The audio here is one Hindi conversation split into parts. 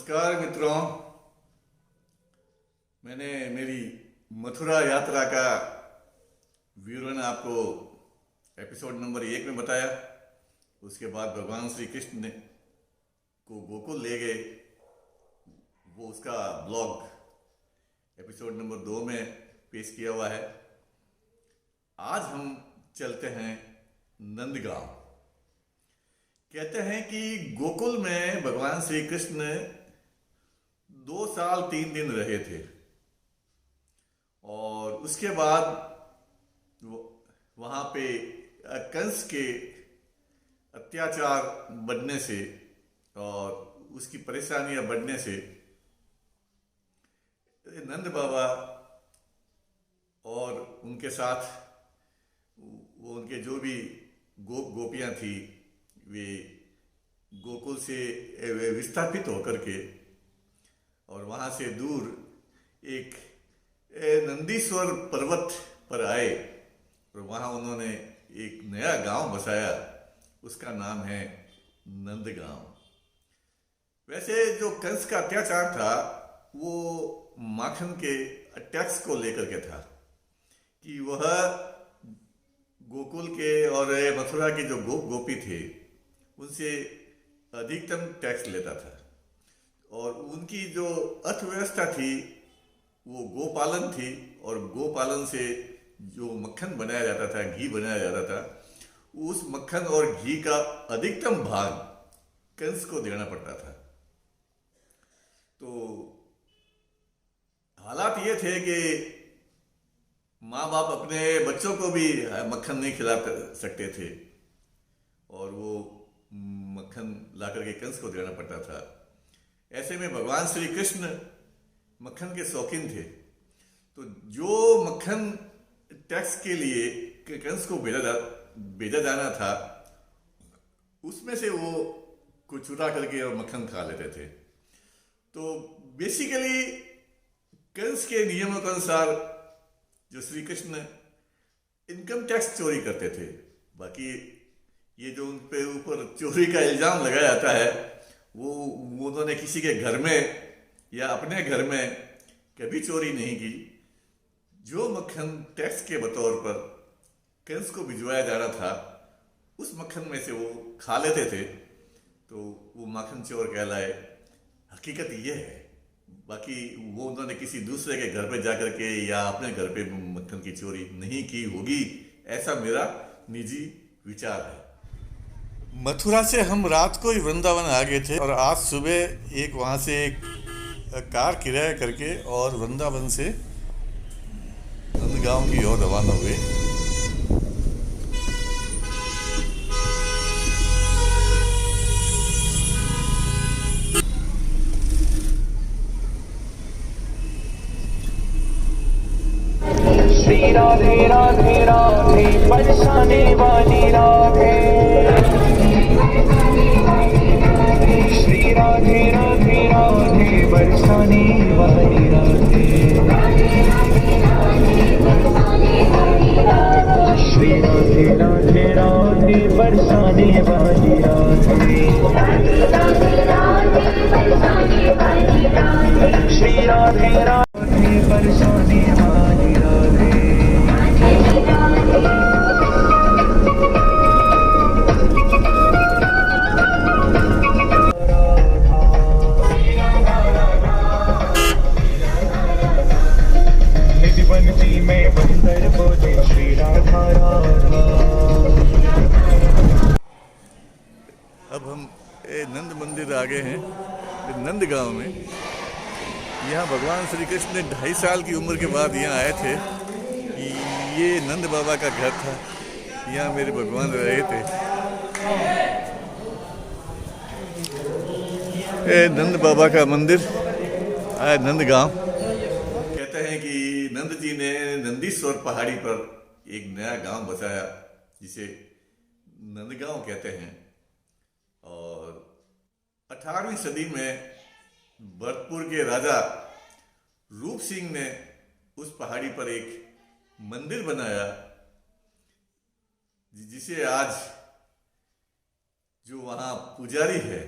नमस्कार मित्रों। मैंने मेरी मथुरा यात्रा का विवरण आपको एपिसोड नंबर 1 में बताया। उसके बाद भगवान श्री कृष्ण ने को गोकुल ले गए, वो उसका ब्लॉग एपिसोड नंबर 2 में पेश किया हुआ है। आज हम चलते हैं नंदगांव। कहते हैं कि गोकुल में भगवान श्री कृष्ण 2 साल 3 दिन रहे थे और उसके बाद वहाँ पे कंस के अत्याचार बढ़ने से और उसकी परेशानियां बढ़ने से नंद बाबा और उनके साथ वो उनके जो भी गोपियां थी वे गोकुल से विस्थापित होकर के और वहाँ से दूर एक नंदीश्वर पर्वत पर आए और वहाँ उन्होंने एक नया गांव बसाया। उसका नाम है नंदगांव। वैसे जो कंस का अत्याचार था वो माखन के टैक्स को लेकर के था कि वह गोकुल के और मथुरा के जो गोपी थे उनसे अधिकतम टैक्स लेता था और उनकी जो अर्थव्यवस्था थी वो गोपालन थी और गोपालन से जो मक्खन बनाया जाता था, घी बनाया जाता था, उस मक्खन और घी का अधिकतम भाग कंस को देना पड़ता था। तो हालात ये थे कि माँ बाप अपने बच्चों को भी मक्खन नहीं खिला सकते थे और वो मक्खन ला करके कंस को देना पड़ता था। ऐसे में भगवान श्री कृष्ण मक्खन के शौकीन थे, तो जो मक्खन टैक्स के लिए कंस को भेजा जाना था उसमें से वो कुछ चुरा करके और मक्खन खा लेते थे। तो बेसिकली कंस के नियमों के अनुसार जो श्री कृष्ण इनकम टैक्स चोरी करते थे। बाकी ये जो उन पे ऊपर चोरी का इल्जाम लगाया जाता है वो उन्होंने किसी के घर में या अपने घर में कभी चोरी नहीं की। जो मक्खन टैक्स के बतौर पर कंस को भिजवाया जा रहा था उस मक्खन में से वो खा लेते थे, तो वो माखन चोर कहलाए। हकीकत ये है। बाकी वो उन्होंने किसी दूसरे के घर पे जाकर के या अपने घर पे मक्खन की चोरी नहीं की होगी, ऐसा मेरा निजी विचार है। मथुरा से हम रात को ही वृंदावन आ गए थे और आज सुबह एक वहाँ से एक कार किराया करके और वृंदावन से नंदगांव की ओर रवाना हुए। श्री राधे राधे राधे बरसाने वाली राधे। श्री राधे राधे राधे बरसाने वाली राधे। श्री राधे राधे राधे बरसाने वाली राधे। श्री राधे राधे बरसाने वाली राधे। निधिवंती में बंदर बोले श्री राधा राधा। अब हम नंद मंदिर आ गए हैं नंदगांव में। यहाँ भगवान श्री कृष्ण ने 2.5 साल की उम्र के बाद यहाँ आए थे। ये नंद बाबा का घर था, यहाँ मेरे भगवान रहे थे। नंद बाबा का मंदिर है नंदगांव। कहते हैं कि नंद जी ने नंदीश्वर पहाड़ी पर एक नया गांव बसाया जिसे नंदगांव कहते हैं। और 18वीं सदी में भरतपुर के राजा रूप सिंह ने उस पहाड़ी पर एक मंदिर बनाया जिसे आज जो वहाँ पुजारी है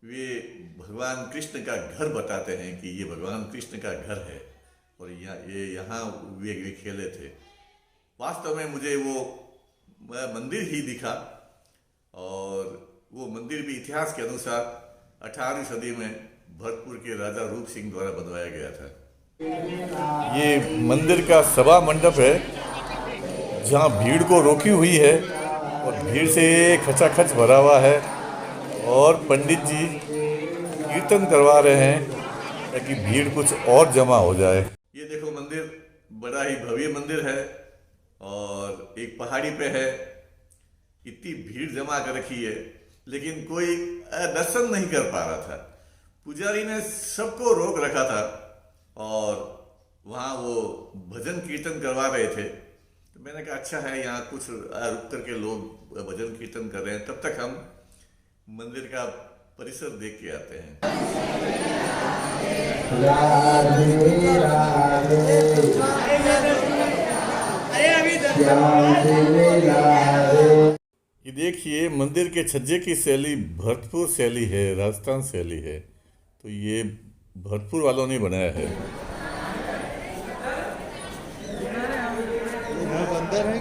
वे भगवान कृष्ण का घर बताते हैं कि ये भगवान कृष्ण का घर है और यहाँ वे खेले थे। वास्तव में मुझे वो मंदिर ही दिखा और वो मंदिर भी इतिहास के अनुसार 18वीं सदी में भरतपुर के राजा रूप सिंह द्वारा बनवाया गया था। ये मंदिर का सभा मंडप है जहाँ भीड़ को रोकी हुई है और भीड़ से खचाखच भरा हुआ है और पंडित जी कीर्तन करवा रहे हैं ताकि भीड़ कुछ और जमा हो जाए। ये देखो मंदिर बड़ा ही भव्य मंदिर है और एक पहाड़ी पे है। इतनी भीड़ जमा कर रखी है लेकिन कोई दर्शन नहीं कर पा रहा था। पुजारी ने सबको रोक रखा था और वहाँ वो भजन कीर्तन करवा रहे थे। तो मैंने कहा अच्छा है यहाँ कुछ रुक करके लोग भजन कीर्तन कर रहे हैं, तब तक हम मंदिर का परिसर देख के आते हैं। राधे राधे। ये देखिए मंदिर के छज्जे की शैली भरतपुर शैली है, राजस्थान शैली है। तो ये भरतपुर वालों ने बनाया है। अंदर है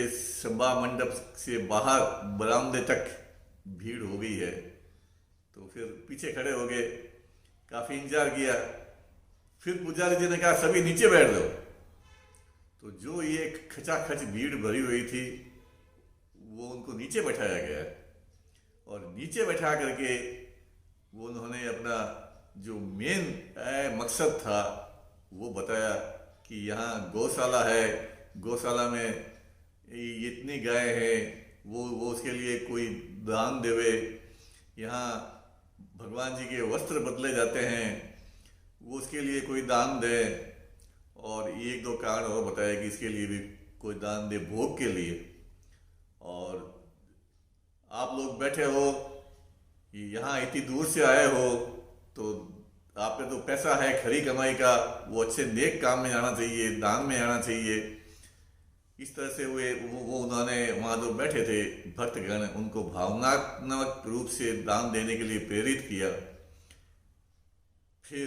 सभा मंडप से बाहर बरामदे तक भीड़ हो गई है। तो फिर पीछे खड़े हो गए, काफी इंतजार किया। फिर पुजारी जी ने कहा सभी नीचे बैठ जाओ। तो जो ये खचाखच भीड़ भरी हुई थी वो उनको नीचे बैठाया गया और नीचे बैठा करके वो उन्होंने अपना जो मेन मकसद था वो बताया कि यहाँ गौशाला है, गौशाला में इतनी गाय है, वो उसके लिए कोई दान देवे। यहाँ भगवान जी के वस्त्र बदले जाते हैं, वो उसके लिए कोई दान दे। और एक दो कारण और बताया कि इसके लिए भी कोई दान दे भोग के लिए। और आप लोग बैठे हो, यहाँ इतनी दूर से आए हो, तो आप पे तो पैसा है खरी कमाई का, वो अच्छे नेक काम में आना चाहिए, दान में आना चाहिए। इस तरह से वो उन्होंने वहाँ जो बैठे थे भक्तगण, उनको भावनात्मक रूप से दान देने के लिए प्रेरित किया। फिर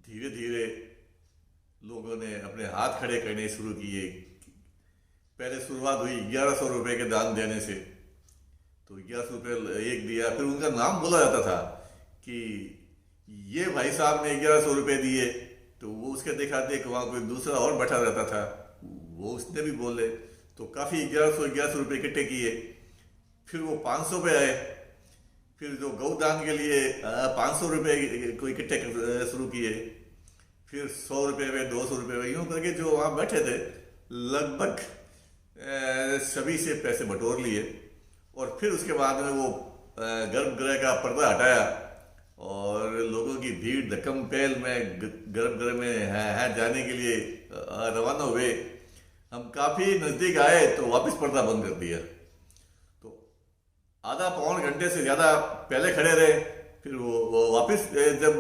धीरे धीरे लोगों ने अपने हाथ खड़े करने शुरू किए। पहले शुरुआत हुई 1100 रुपये के दान देने से। तो 1100 रुपये एक दिया, फिर उनका नाम बोला जाता था कि ये भाई साहब ने 1100 रुपये दिए। तो वो उसके देखा देख वहाँ कोई दूसरा और बैठा रहता था, वो उसने भी बोले। तो काफ़ी 1100 रुपये इकट्ठे किए। फिर वो 500 पे आए। फिर जो गौदान के लिए 500 रुपये को इकट्ठे शुरू किए। फिर 100 रुपये में, 200 रुपये में, यूँ करके जो वहाँ बैठे थे लगभग सभी से पैसे बटोर लिए। और फिर उसके बाद में वो गर्भगृह का पर्दा हटाया और लोगों की भीड़ धक्कम पहल में गर्भगृह में जाने के लिए रवाना हुए। हम काफ़ी नज़दीक आए तो वापस पर्दा बंद कर दिया। तो आधा पौन घंटे से ज़्यादा पहले खड़े रहे। फिर वो वापस जब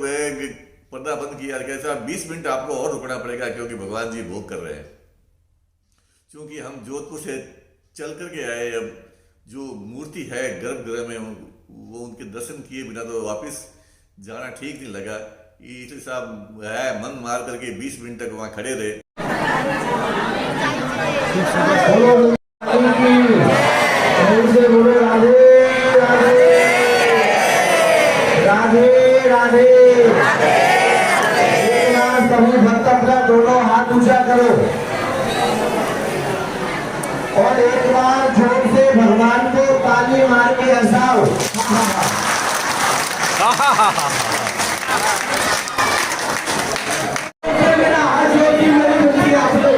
पर्दा बंद किया, कैसा 20 मिनट आपको और रुकना पड़ेगा क्योंकि भगवान जी भोग कर रहे हैं। क्योंकि हम जोधपुर से चल करके आए, अब जो मूर्ति है गर्भगृह में वो उनके दर्शन किए बिना तो वापस जाना ठीक नहीं लगा। इसलिए साहब मन मार करके 20 मिनट तक वहाँ खड़े रहे। राधे राधे। सभी भक्त अपना दोनों हाथ ऊंचा करो और एक बार जोर से भगवान को ताली मार के हंसाओ। मेरा हाथ जोड़ की मेरी मुट्ठी आप लोग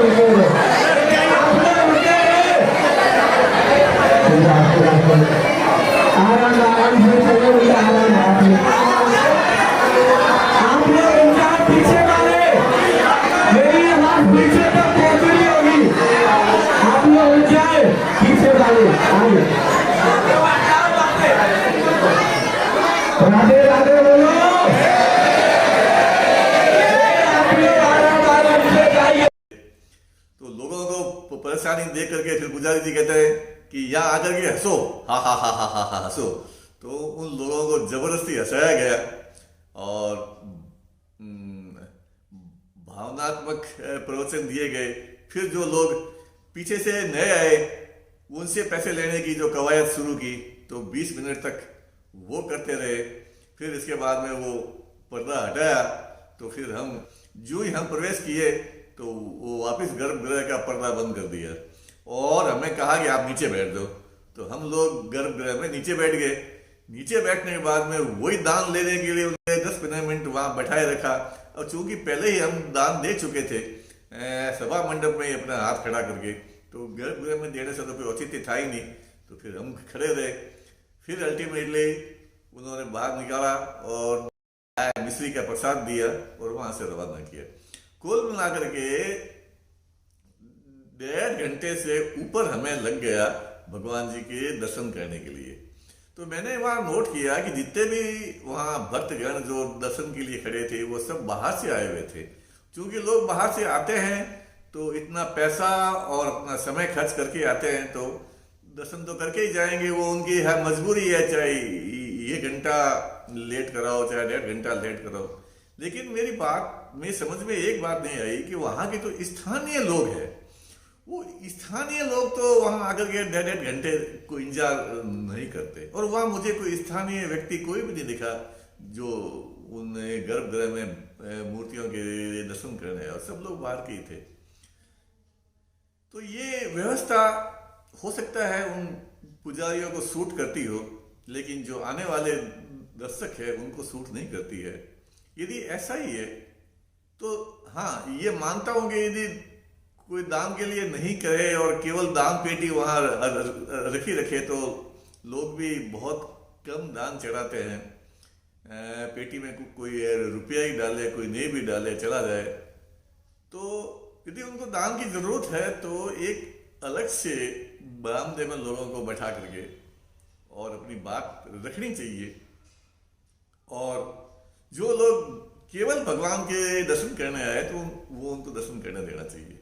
आराम से चलो। देख करके फिर पुजारी जी कहते हैं कि यहाँ आकर के हंसो, हा हा हा हा हा हा हंसो। तो उन लोगों को जबरदस्ती हंसाया गया और भावनात्मक प्रवचन दिए गए। फिर जो लोग पीछे से नए आए उनसे पैसे लेने की जो कवायद शुरू की, तो 20 मिनट तक वो करते रहे। फिर इसके बाद में वो पर्दा हटाया, तो फिर हम जो ही हम प्रवेश किए तो वो वापस गर्भगृह का पर्दा बंद कर दिया और हमें कहा कि आप नीचे बैठ दो। तो हम लोग गर्भगृह में नीचे बैठ गए। नीचे बैठने के बाद में वही दान लेने के लिए उन्हें 10-15 मिनट वहां बैठाए रखा। और चूंकि पहले ही हम दान दे चुके थे सभा मंडप में ही अपना हाथ खड़ा करके, तो गर्भगृह में देने से तो कोई औचित्य था ही नहीं, तो फिर हम खड़े रहे। फिर अल्टीमेटली उन्होंने बाहर निकाला और मिश्री का प्रसाद दिया और वहां से रवाना किया। कुल मिलाकर के 1.5 घंटे से ऊपर हमें लग गया भगवान जी के दर्शन करने के लिए। तो मैंने वहां नोट किया कि जितने भी वहां भक्तगण जो दर्शन के लिए खड़े थे वो सब बाहर से आए हुए थे। क्योंकि लोग बाहर से आते हैं तो इतना पैसा और अपना समय खर्च करके आते हैं, तो दर्शन तो करके ही जाएंगे, वो उनकी है मजबूरी है, चाहे 1 घंटा लेट कराओ चाहे 1.5 घंटा लेट कराओ। लेकिन मेरी बात में समझ में एक बात नहीं आई कि वहां के तो स्थानीय लोग हैं, वो स्थानीय लोग तो वहां आकर के 1.5 घंटे को इंतजार नहीं करते। और वहां मुझे कोई स्थानीय व्यक्ति कोई भी नहीं दिखा जो उन गर्भगृह में मूर्तियों के दर्शन करने, और सब लोग बाहर के ही थे। तो ये व्यवस्था हो सकता है उन पुजारियों को सूट करती हो, लेकिन जो आने वाले दर्शक है उनको सूट नहीं करती है। यदि ऐसा ही है तो हाँ, ये मानता हूं कि यदि कोई दान के लिए नहीं करे और केवल दान पेटी वहां रखी रखे तो लोग भी बहुत कम दान चढ़ाते हैं। पेटी में कोई रुपया ही डाले, कोई नहीं भी डाले, चला जाए। तो यदि उनको दान की जरूरत है तो एक अलग से बरामदे में लोगों को बैठा करके और अपनी बात रखनी चाहिए। और जो लोग केवल भगवान के दर्शन करने आए तो वो उनको दर्शन करने देना चाहिए।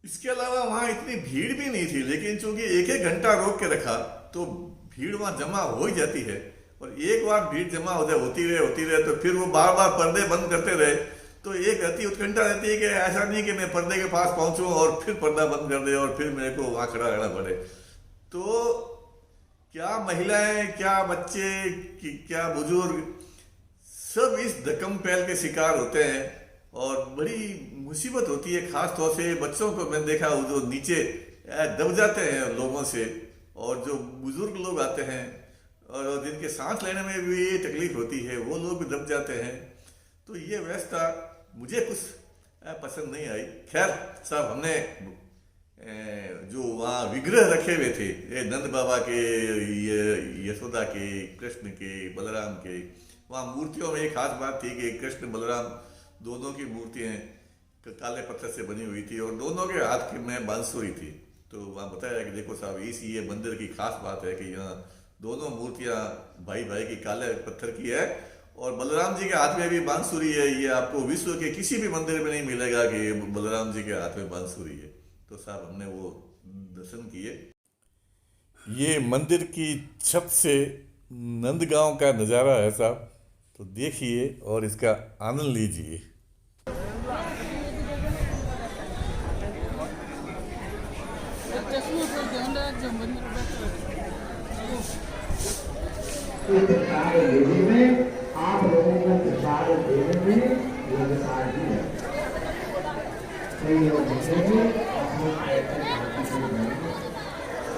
इसके अलावा वहां इतनी भीड़ भी नहीं थी, लेकिन चूंकि 1-1 घंटा रोक के रखा तो भीड़ वहां जमा हो ही जाती है। और एक बार भीड़ जमा होती रहे तो फिर वो बार बार पर्दे बंद करते रहे, तो एक अति उत्कंठा रहती है कि ऐसा नहीं कि मैं पर्दे के पास पहुंचूं और फिर पर्दा बंद कर दे और फिर मेरे को वहां खड़ा रहना पड़े। तो क्या महिलाएं, क्या बच्चे, क्या बुजुर्ग, सब इस धक्कम पैल के शिकार होते हैं और बड़ी मुसीबत होती है। खास तौर से बच्चों को मैंने देखा वो जो नीचे दब जाते हैं लोगों से, और जो बुजुर्ग लोग आते हैं और जिनके सांस लेने में भी ये तकलीफ होती है वो लोग भी दब जाते हैं। तो ये व्यवस्था मुझे कुछ पसंद नहीं आई। खैर साहब, हमने जो वहाँ विग्रह रखे हुए थे नंद बाबा के, यशोदा के, कृष्ण के, बलराम के, वहाँ मूर्तियों में एक खास बात थी कि कृष्ण बलराम दोनों की मूर्तियाँ काले पत्थर से बनी हुई थी और दोनों के हाथ में बांसुरी थी। तो वहाँ बताया कि देखो साहब, ये मंदिर की खास बात है कि यहाँ दोनों मूर्तियाँ भाई भाई की काले पत्थर की है और बलराम जी के हाथ में भी बांसुरी है। ये आपको विश्व के किसी भी मंदिर में नहीं मिलेगा कि बलराम जी के हाथ में बांसुरी है। तो साहब हमने वो दर्शन किए। ये मंदिर की छत से नंदगांव का नज़ारा है साहब, तो देखिए और इसका आनंद लीजिए। में आप लोगों को प्रसाद देने में लगातार ही है। कई लोग देखेंगे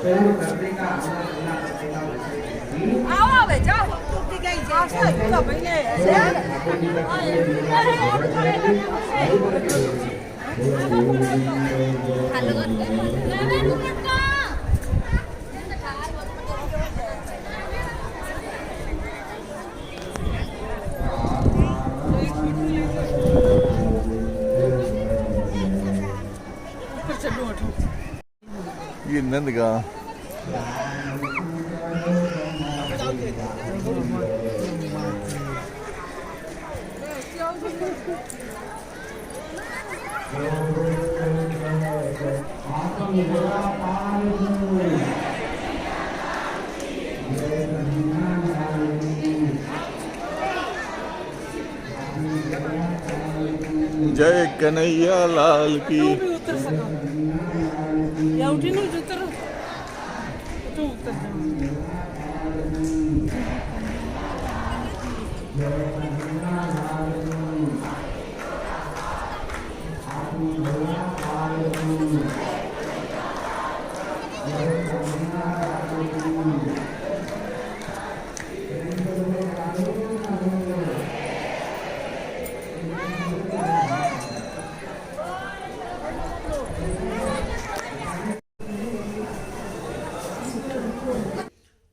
करने का हमला करने का विषय आओ बे जाओ तू गई जा सब बने ये नंदगांव आप जय कन्हैया लाल की। तू भी उतर सको या उठी नहीं उतर तू उतर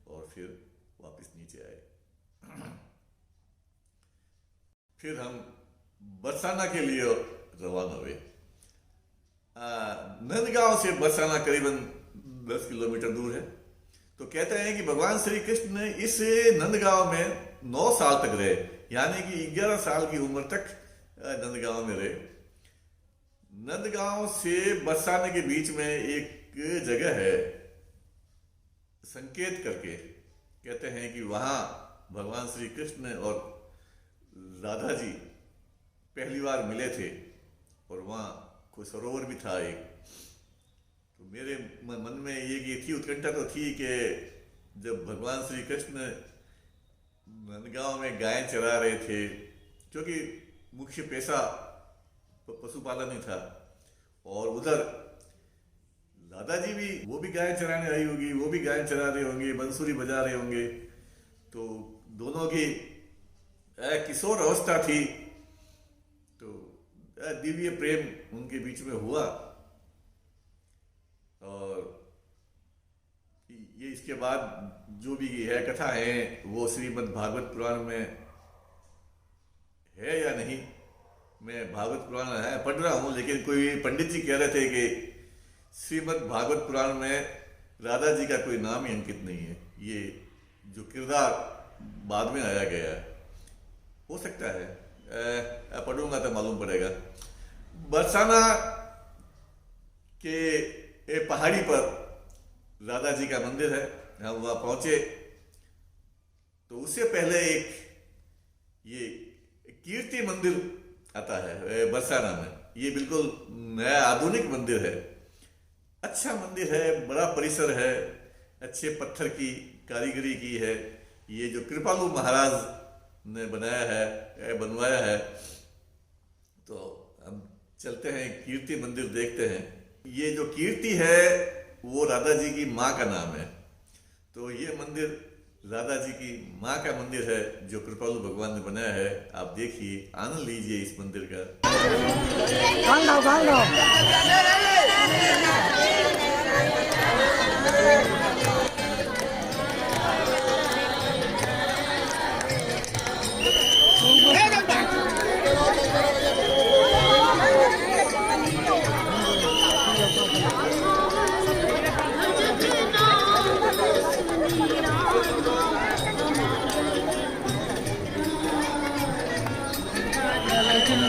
और फिर वापस नीचे आए। फिर हम बरसाना के लिए रवाना हुए। नंदगांव से बरसाना करीबन 10 किलोमीटर दूर है। तो कहते हैं कि भगवान श्री कृष्ण ने इस नंदगांव में 9 साल तक रहे, यानी कि 11 साल की उम्र तक नंदगांव में रहे। नंदगांव से बरसाने के बीच में एक जगह है संकेत करके, कहते हैं कि वहां भगवान श्री कृष्ण और राधा जी पहली बार मिले थे और वहां कोई सरोवर भी था एक। तो मेरे मन में ये थी उत्कंठा तो थी कि जब भगवान श्री कृष्ण नंदगांव में गाय चरा रहे थे, क्योंकि मुख्य पेशा पशुपालन ही था, और उधर राधा जी भी वो भी गाय चराने आई होगी, वो भी गाय चरा रहे होंगे, बंसुरी बजा रहे होंगे। तो दोनों की किशोर अवस्था थी, तो दिव्य प्रेम उनके बीच में हुआ। और ये इसके बाद जो भी है कथा है वो श्रीमद् भागवत पुराण में है या नहीं, मैं भागवत पुराण है पढ़ रहा हूँ, लेकिन कोई पंडित जी कह रहे थे कि श्रीमद् भागवत पुराण में राधा जी का कोई नाम ही अंकित नहीं है, ये जो किरदार बाद में आया गया है। हो सकता है, पढ़ूंगा तो मालूम पड़ेगा। बरसाना के पहाड़ी पर राधा जी का मंदिर है, हम वहाँ पहुंचे तो उससे पहले एक ये कीर्ति मंदिर आता है बरसाना में। ये बिल्कुल नया आधुनिक मंदिर है, अच्छा मंदिर है, बड़ा परिसर है, अच्छे पत्थर की कारीगरी की है। ये जो कृपालु महाराज ने बनवाया है। तो हम चलते हैं कीर्ति मंदिर देखते हैं। ये जो कीर्ति है वो राधा जी की माँ का नाम है। तो ये मंदिर राधा जी की माँ का मंदिर है जो कृपालु भगवान ने बनाया है। आप देखिए, आनंद लीजिए इस मंदिर का।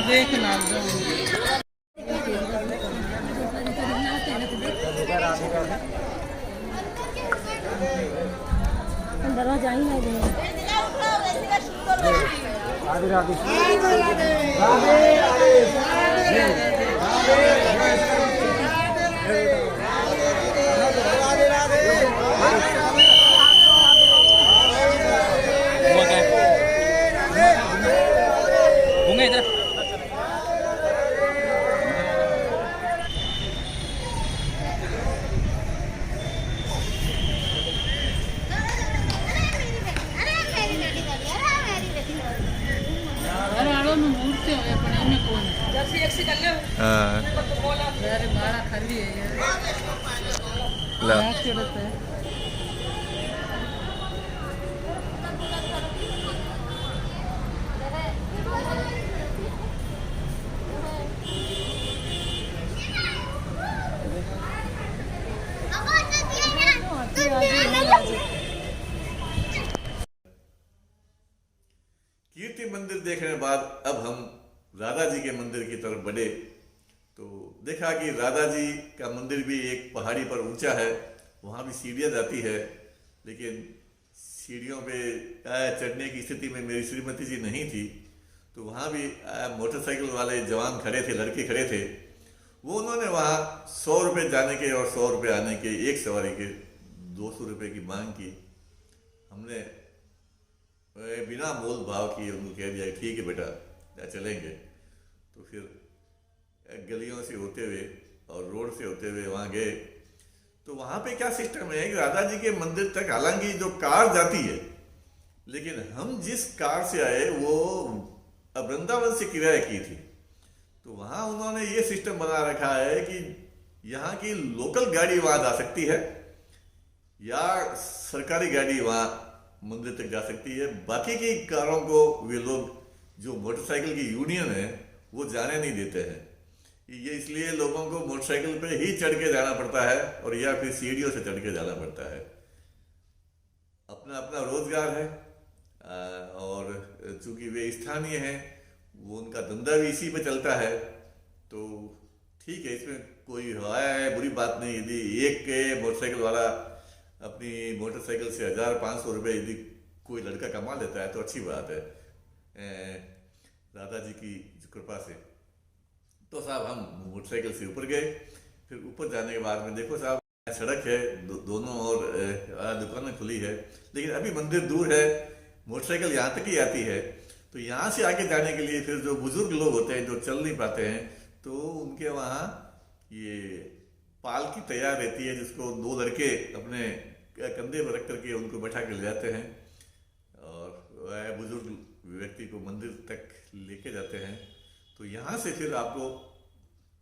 देखना दरवाजा ही नहीं देंगे। राधे राधे कीर्ति मंदिर देखने के बाद अब हम राधा जी के मंदिर की तरफ बढ़े। तो देखा कि राधा जी का मंदिर भी एक पहाड़ी पर ऊंचा है, वहाँ भी सीढ़ियाँ जाती है, लेकिन सीढ़ियों पे चढ़ने की स्थिति में मेरी श्रीमती जी नहीं थी। तो वहाँ भी मोटरसाइकिल वाले जवान खड़े थे, लड़के खड़े थे। वो उन्होंने वहाँ 100 रुपये जाने के और 100 रुपये आने के, एक सवारी के 200 रुपये की मांग की। हमने बिना मोल भाव किए उनको कह दिया ठीक है बेटा चलेंगे। तो फिर गलियों से होते हुए और रोड से होते हुए वहाँ गए। तो वहाँ पे क्या सिस्टम है कि राधा जी के मंदिर तक हालांकि जो कार जाती है, लेकिन हम जिस कार से आए वो वृंदावन से किराया की थी। तो वहाँ उन्होंने ये सिस्टम बना रखा है कि यहाँ की लोकल गाड़ी वहाँ जा सकती है या सरकारी गाड़ी वहाँ मंदिर तक जा सकती है। बाकी की कारों को वे लोग जो मोटरसाइकिल की यूनियन है वो जाने नहीं देते हैं। ये इसलिए लोगों को मोटरसाइकिल पे ही चढ़ के जाना पड़ता है और या फिर सीढ़ियों से चढ़ के जाना पड़ता है। अपना अपना रोजगार है और चूंकि वे स्थानीय हैं, वो उनका धंधा भी इसी पे चलता है। तो ठीक है, इसमें कोई है बुरी बात नहीं। यदि एक के मोटरसाइकिल वाला अपनी मोटरसाइकिल से 1500 रुपये यदि कोई लड़का कमा लेता है तो अच्छी बात है राधा जी की कृपा से। तो साहब हम मोटरसाइकिल से ऊपर गए। फिर ऊपर जाने के बाद में देखो साहब सड़क है, दोनों ओर दुकानें खुली है, लेकिन अभी मंदिर दूर है, मोटरसाइकिल यहाँ तक ही आती है। तो यहाँ से आगे जाने के लिए फिर जो बुजुर्ग लोग होते हैं जो चल नहीं पाते हैं, तो उनके वहाँ ये पालकी तैयार रहती है, जिसको 2 लड़के अपने कंधे पर रख करके उनको बैठा के ले जाते हैं और वह बुजुर्ग व्यक्ति को मंदिर तक लेके जाते हैं। तो यहाँ से फिर आपको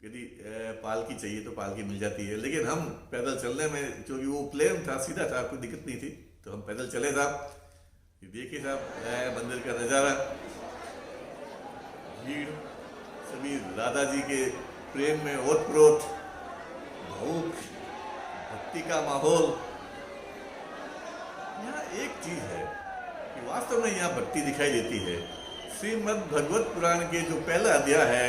यदि पालकी चाहिए तो पालकी मिल जाती है, लेकिन हम पैदल चलने में, क्योंकि वो प्लेन था, सीधा था, आपको दिक्कत नहीं थी, तो हम पैदल चले साहब। ये देखिए साहब मंदिर का नज़ारा, भीड़, सभी राधा जी के प्रेम में ओतप्रोत, भावुक भक्ति का माहौल। यहाँ एक चीज है कि वास्तव में यहाँ भक्ति दिखाई देती है। श्रीमद् भगवत पुराण के जो पहला अध्याय है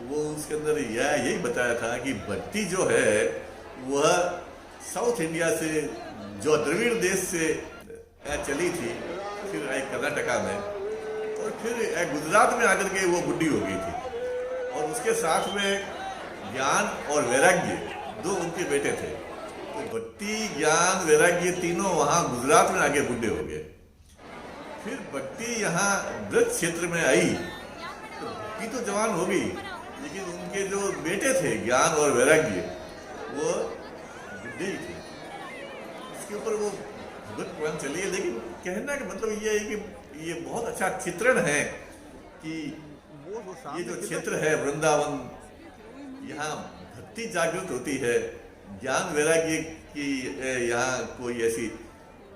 वो उसके अंदर यही बताया था कि भक्ति जो है वह साउथ इंडिया से, जो द्रविड़ देश से चली थी, फिर कर्नाटका में, और फिर गुजरात में आकर के वो बुढ़ी हो गई थी। और उसके साथ में ज्ञान और वैराग्य 2 उनके बेटे थे। तो भक्ति, ज्ञान, वैराग्य तीनों वहाँ गुजरात में आके बुढ़े हो गए। फिर भक्ति यहाँ ब्रज क्षेत्र में आई तो भक्ति तो जवान हो गई, लेकिन उनके जो बेटे थे ज्ञान और वैराग्य वो बुढ़े ही थे। इसके ऊपर वो भगवत पुराण चली है। लेकिन कहना का मतलब ये है कि ये बहुत अच्छा चित्रण है कि ये जो क्षेत्र है वृंदावन, यहाँ भक्ति जागृत होती है, ज्ञान वैराग्य की यहाँ कोई ऐसी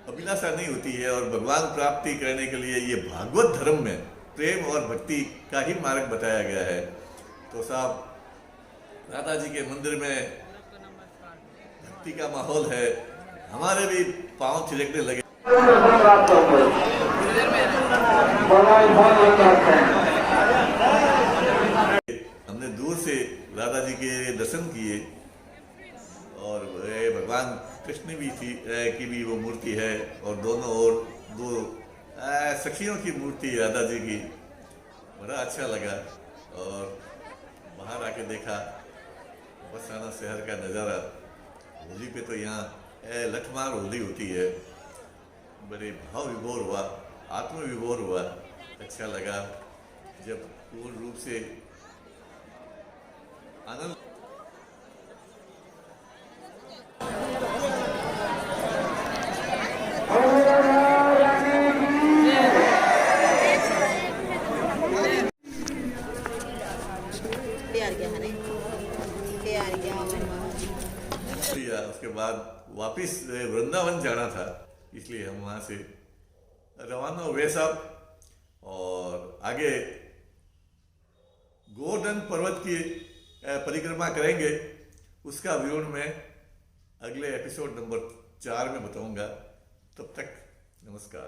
अभिलाषा नहीं होती है, और भगवान प्राप्ति करने के लिए ये भागवत धर्म में प्रेम और भक्ति का ही मार्ग बताया गया है। तो साहब राधा जी के मंदिर में भक्ति का माहौल है, हमारे भी पांव थिरकने लगे। हमने दूर से राधा जी के दर्शन किए और भगवान कृष्ण भी थी की भी वो मूर्ति है, और दोनों ओर 2 सखियों की मूर्ति राधा जी की। बड़ा अच्छा लगा। और बाहर आके देखा बरसाना शहर का नज़ारा। होली पे तो यहाँ लठमार होली होती है। बड़े भाव विभोर हुआ, आत्म विभोर हुआ। अच्छा लगा जब पूर्ण रूप से आनंद। उसके बाद वापिस वृंदावन जाना था, इसलिए हम वहाँ से रवाना हुए साहब और आगे गोवर्धन पर्वत की परिक्रमा करेंगे। उसका विवरण मैं अगले एपिसोड नंबर 4 में बताऊंगा। तब तक नमस्कार।